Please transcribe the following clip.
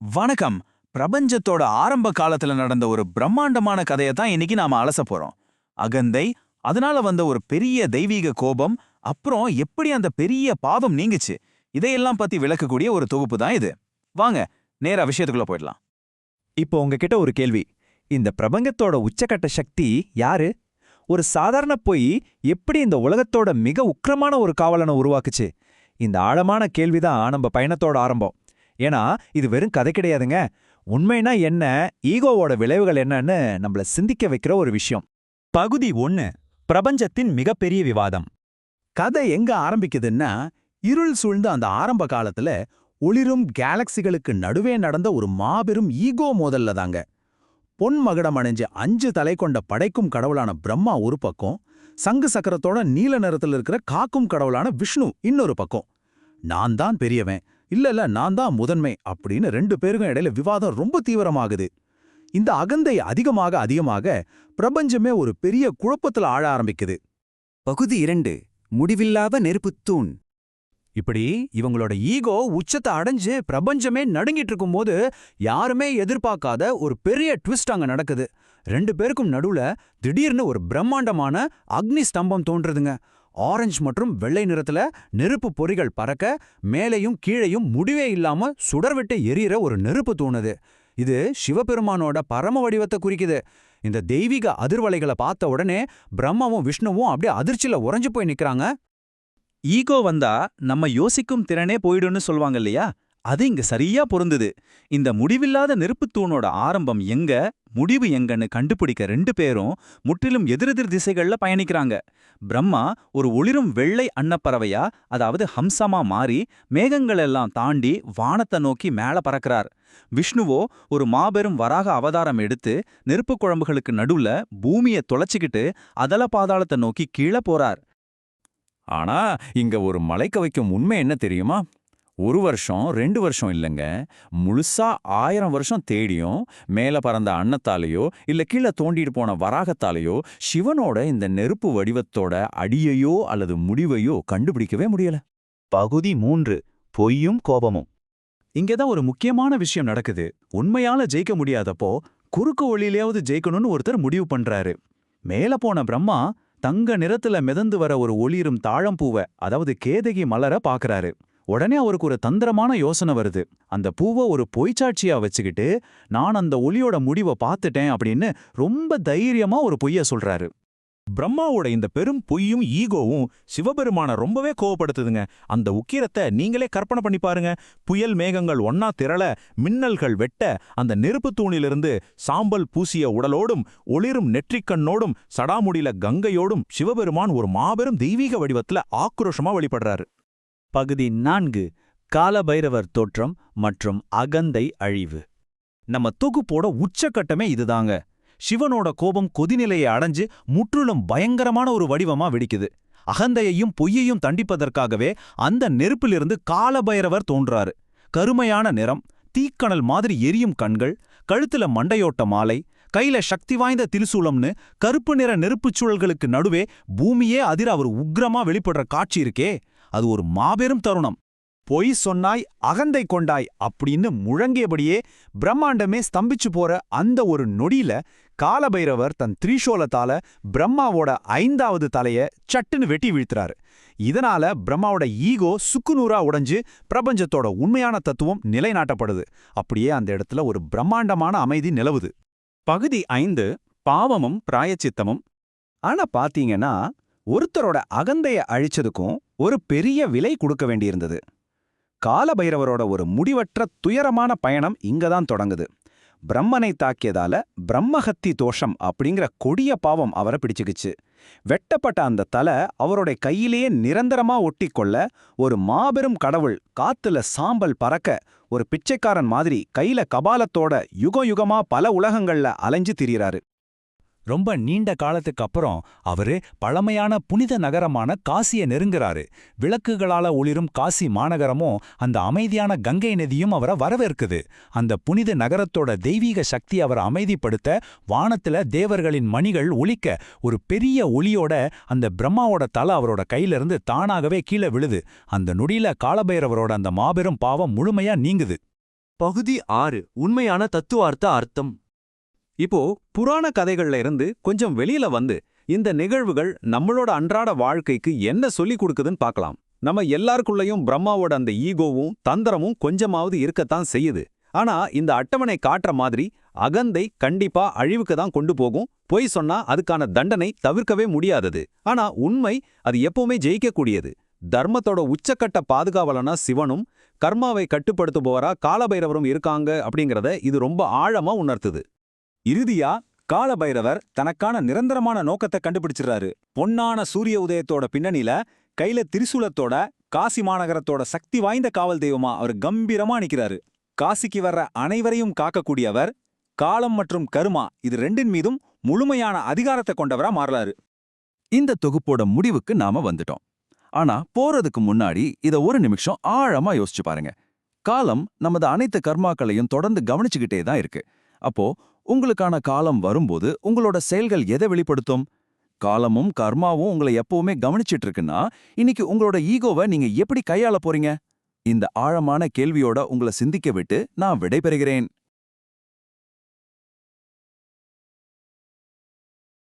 வணக்கம். பிரபஞ்சத்தோட ஆரம்ப காலத்துல நடந்த ஒரு பிரம்மாண்டமான கதையை தான் இன்னைக்கு நாம அலச போறோம். அகந்தை, அதனால வந்த ஒரு பெரிய தெய்வீக கோபம், அப்புறம் எப்படி அந்த பெரிய பாவம் நீங்குச்சு, இதையெல்லாம் பத்தி விளக்கக்கூடிய ஒரு தொகுப்பு தான் இது. வாங்க, நேரா விஷயத்துக்குள்ள போயிடலாம். இப்போ உங்ககிட்ட ஒரு கேள்வி. இந்த பிரபஞ்சத்தோட உச்சக்கட்ட சக்தி யாரு? ஒரு சாதாரண பொய் எப்படி இந்த உலகத்தோட மிக உக்கிரமான ஒரு காவலனை உருவாக்குச்சு? இந்த ஆழமான கேள்விதான் நம்ம பயணத்தோட ஆரம்பம். ஏன்னா இது வெறும் கதை கிடையாதுங்க. உண்மைனா என்ன, ஈகோவோட விளைவுகள் என்னன்னு நம்மள சிந்திக்க வைக்கிற ஒரு விஷயம். பகுதி 1. பிரபஞ்சத்தின் மிகப்பெரிய விவாதம். கதை எங்க ஆரம்பிக்குதுன்னா, இருள் சூழ்ந்த அந்த ஆரம்ப காலத்துல ஒளிரும் கேலக்சிகளுக்கு நடுவே நடந்த ஒரு மாபெரும் ஈகோ மோதல்ல தாங்க. பொன் மகுடம் அணிஞ்சு 5 தலை கொண்ட படைக்கும் கடவுளான பிரம்மா ஒரு பக்கம், சங்கு சக்கரத்தோட நீல நிறத்துல இருக்கிற காக்கும் கடவுளான விஷ்ணு இன்னொரு பக்கம். நான் தான் பெரியவன், இல்ல நான் தான் முதன்மை அப்படின்னு 2 பேருக்கும் இடையில விவாதம் ரொம்ப தீவிரமாகுது. இந்த அகந்தை அதிகமாக பிரபஞ்சமே ஒரு பெரிய குழப்பத்துல ஆழ ஆரம்பிக்குது. பகுதி 2. முடிவில்லாத நெருப்புத்தூண். இப்படி இவங்களோட ஈகோ உச்சத்தை அடைஞ்சு பிரபஞ்சமே நடுங்கிட்டு இருக்கும்போது யாருமே எதிர்பார்க்காத ஒரு பெரிய ட்விஸ்ட் அங்க நடக்குது. 2 பேருக்கும் நடுவுல திடீர்னு ஒரு பிரம்மாண்டமான அக்னி ஸ்தம்பம் தோன்றுதுங்க. ஆரஞ்சு மற்றும் வெள்ளை நிறத்துல நெருப்பு பொறிகள் பறக்க, மேலையும் கீழையும் முடிவே இல்லாம சுடர்விட்டு எரியற ஒரு நெருப்பு தோணுது. இது சிவபெருமானோட பரம வடிவத்தை குறிக்குது. இந்த தெய்வீக அதிர்வலைகளை பார்த்த உடனே பிரம்மாவும் விஷ்ணுவும் அப்படியே அதிர்ச்சியில உறைஞ்சு போய் நிக்கிறாங்க. ஈகோ வந்தா நம்ம யோசிக்கும் திறனே போயிடும்னு சொல்வாங்க இல்லையா, அது இங்க சரியா பொருந்துது. இந்த முடிவில்லாத நெருப்புத் தூணோட ஆரம்பம் எங்க, முடிவு எங்கன்னு கண்டுபிடிக்க 2 பேரும் முற்றிலும் எதிரெதிர் திசைகள்ல பயணிக்கிறாங்க. பிரம்மா ஒரு ஒளிரும் வெள்ளை அன்னப்பறவையா, அதாவது ஹம்சமா மாறி மேகங்களெல்லாம் தாண்டி வானத்தை நோக்கி மேல பறக்கிறார். விஷ்ணுவோ ஒரு மாபெரும் வராக அவதாரம் எடுத்து நெருப்புக் குழம்புகளுக்கு நடுவுல பூமியை தொலைச்சிக்கிட்டு அதல பாதாளத்தை நோக்கி கீழே போறார். ஆனா இங்க ஒரு மலைக்க வைக்கும் உண்மை என்ன தெரியுமா? 1 வருஷம் 2 வருஷம் இல்லைங்க, முழுசா 1000 வருஷம் தேடியும் மேல பறந்த அன்னத்தாலேயோ இல்ல கீழே தோண்டிட்டு போன வராகத்தாலேயோ சிவனோட இந்த நெருப்பு வடிவத்தோட அடியையோ அல்லது முடிவையோ கண்டுபிடிக்கவே முடியல. பகுதி 3. பொய்யும் கோபமும். இங்கதான் ஒரு முக்கியமான விஷயம் நடக்குது. உண்மையால ஜெயிக்க முடியாதப்போ குறுக்கு வழியிலேயாவது ஜெயிக்கணும்னு ஒருத்தர் முடிவு பண்றாரு. மேல போன பிரம்மா தங்க நிறத்துல மிதந்து வர ஒரு ஒளிரும் தாழம்பூவை, அதாவது கேதகி மலர பாக்குறாரு. உடனே அவருக்கு ஒரு தந்திரமான யோசனை வருது. அந்த பூவை ஒரு பொய்ச்சாட்சியா வச்சுக்கிட்டு, நான் அந்த ஒளியோட முடிவை பார்த்துட்டேன் அப்படின்னு ரொம்ப தைரியமா ஒரு பொய்ய சொல்றாரு. பிரம்மாவோட இந்த பெரும் பொய்யும் ஈகோவும் சிவபெருமான ரொம்பவே கோவப்படுத்துதுங்க. அந்த உக்கிரத்தை நீங்களே கற்பனை பண்ணி பாருங்க. புயல் மேகங்கள் ஒன்னா திரள, மின்னல்கள் வெட்ட, அந்த நெருப்பு தூணிலிருந்து சாம்பல் பூசிய உடலோடும் ஒளிரும் நெற்றிக்கண்ணோடும் சடாமுடியில கங்கையோடும் சிவபெருமான் ஒரு மாபெரும் தெய்வீக வடிவத்துல ஆக்ரோஷமா வெளிப்படுறாரு. பகுதி 4. காலபைரவர் தோற்றம் மற்றும் அகந்தை அழிவு. நம்ம தொகுப்போட உச்சக்கட்டமே இதுதாங்க. சிவனோட கோபம் கொதிநிலையை அடைஞ்சு முற்றிலும் பயங்கரமான ஒரு வடிவமா வெடிக்குது. அகந்தையையும் பொய்யையும் தண்டிப்பதற்காகவே அந்த நெருப்பிலிருந்து காலபைரவர் தோன்றாரு. கருமையான நிறம், தீக்கணல் மாதிரி எரியும் கண்கள், கழுத்துல மண்டையோட்ட மாலை, கையில சக்தி வாய்ந்த திரிசூலம்னு கருப்பு நிற நெருப்புச் சுழல்களுக்கு நடுவே பூமியே அதிர அவர் உக்ரமா வெளிப்படுற காட்சி இருக்கே, அது ஒரு மாபெரும் தருணம். பொய் சொன்னாய், அகந்தை கொண்டாய் அப்படின்னு முழங்கியபடியே பிரம்மாண்டமே ஸ்தம்பிச்சு போற அந்த ஒரு நொடியில காலபைரவர் தன் திரிசூலத்தால பிரம்மாவோட 5வது தலைய சட்டுன்னு வெட்டி வீழ்த்துறாரு. இதனால பிரம்மாவோட ஈகோ சுக்குநூறா உடைஞ்சு பிரபஞ்சத்தோட உண்மையான தத்துவம் நிலைநாட்டப்படுது. அப்படியே அந்த இடத்துல ஒரு பிரம்மாண்டமான அமைதி நிலவுது. பகுதி 5. பாவமும் பிராயச்சித்தமும். ஆனா பாத்தீங்கன்னா, ஒருத்தரோட அகந்தைய அழிச்சதுக்கும் ஒரு பெரிய விலை கொடுக்க வேண்டியிருந்தது. காலபைரவரோட ஒரு முடிவற்ற துயரமான பயணம் இங்கதான் தொடங்குது. பிரம்மனை தாக்கியதால பிரம்மஹத்தி தோஷம் அப்படிங்கிற கொடிய பாவம் அவரை பிடிச்சுக்குச்சு. வெட்டப்பட்ட அந்த தலை அவரோட கையிலேயே நிரந்தரமா ஒட்டிக்கொள்ள, ஒரு மாபெரும் கடவுள் காத்துல சாம்பல் பறக்க, ஒரு பிச்சைக்காரன் மாதிரி கையில கபாலத்தோட யுகமா பல உலகங்கள்ல அலைஞ்சு திரியிறாரு. ரொம்ப நீண்ட காலத்துக்கு அப்புறம் அவரு பழமையான புனித நகரமான காசியை நெருங்குறாரு. விளக்குகளால ஒளிரும் காசி மாநகரமும் அந்த அமைதியான கங்கை நதியும் அவரை வரவேற்குது. அந்த புனித நகரத்தோட தெய்வீக சக்தி அவரை அமைதிப்படுத்த, வானத்துல தேவர்களின் மணிகள் ஒலிக்க, ஒரு பெரிய ஒளியோட அந்த பிரம்மாவோட தலை அவரோட கையிலிருந்து தானாகவே கீழே விழுது. அந்த நொடியில காலபைரவரோட அந்த மாபெரும் பாவம் முழுமையா நீங்குது. பகுதி 6 உண்மையான தத்துவார்த்த அர்த்தம். இப்போ புராண கதைகள்ல இருந்து கொஞ்சம் வெளியில வந்து இந்த நிகழ்வுகள் நம்மளோட அன்றாட வாழ்க்கைக்கு என்ன சொல்லிக் கொடுக்குதுன்னு பார்க்கலாம். நம்ம எல்லாருக்குள்ளயும் பிரம்மாவோட அந்த ஈகோவும் தந்திரமும் கொஞ்சமாவது இருக்கத்தான் செய்யுது. ஆனா இந்த அட்டவணை காட்டுற மாதிரி அகந்தை கண்டிப்பா அழிவுக்கு தான் கொண்டு போகும். பொய் சொன்னா அதுக்கான தண்டனை தவிர்க்கவே முடியாதது. ஆனா உண்மை அது எப்பவுமே ஜெயிக்கக்கூடியது. தர்மத்தோட உச்சக்கட்ட பாதுகாவலனா சிவனும் கர்மாவை கட்டுப்படுத்துபவரா காலபைரவரும் இருக்காங்க அப்படிங்கறத இது ரொம்ப ஆழமா உணர்த்துது. இறுதியா காலபைரவர் தனக்கான நிரந்தரமான நோக்கத்தை கண்டுபிடிச்சிடுறாரு. பொன்னான சூரிய உதயத்தோட பின்னணியில கையில திரிசூலத்தோட காசி மாநகரத்தோட சக்தி வாய்ந்த காவல் தெய்வமா அவர் கம்பீரமா நிக்கிறாரு. காசிக்கு வர்ற அனைவரையும் காக்கக்கூடியவர். காலம் மற்றும் கருமா இது ரெண்டின் மீதும் முழுமையான அதிகாரத்தை கொண்டவரா மாறலாரு. இந்த தொகுப்போட முடிவுக்கு நாம வந்துட்டோம். ஆனா போறதுக்கு முன்னாடி இத ஒரு நிமிஷம் ஆழமா யோசிச்சு பாருங்க. காலம் நமது அனைத்து கர்மாக்களையும் தொடர்ந்து கவனிச்சுக்கிட்டே தான் இருக்கு. அப்போ உங்களுக்கான காலம் வரும்போது உங்களோட செயல்கள் எதை வெளிப்படுத்தும்? காலமும் கர்மாவும் உங்களை எப்பவுமே கவனிச்சிட்டு இருக்குன்னா இன்னைக்கு உங்களோட ஈகோவை நீங்க எப்படி கையாள போறீங்க? இந்த ஆழமான கேள்வியோட உங்களை சிந்திக்க விட்டு நான் விடைபெறுகிறேன்.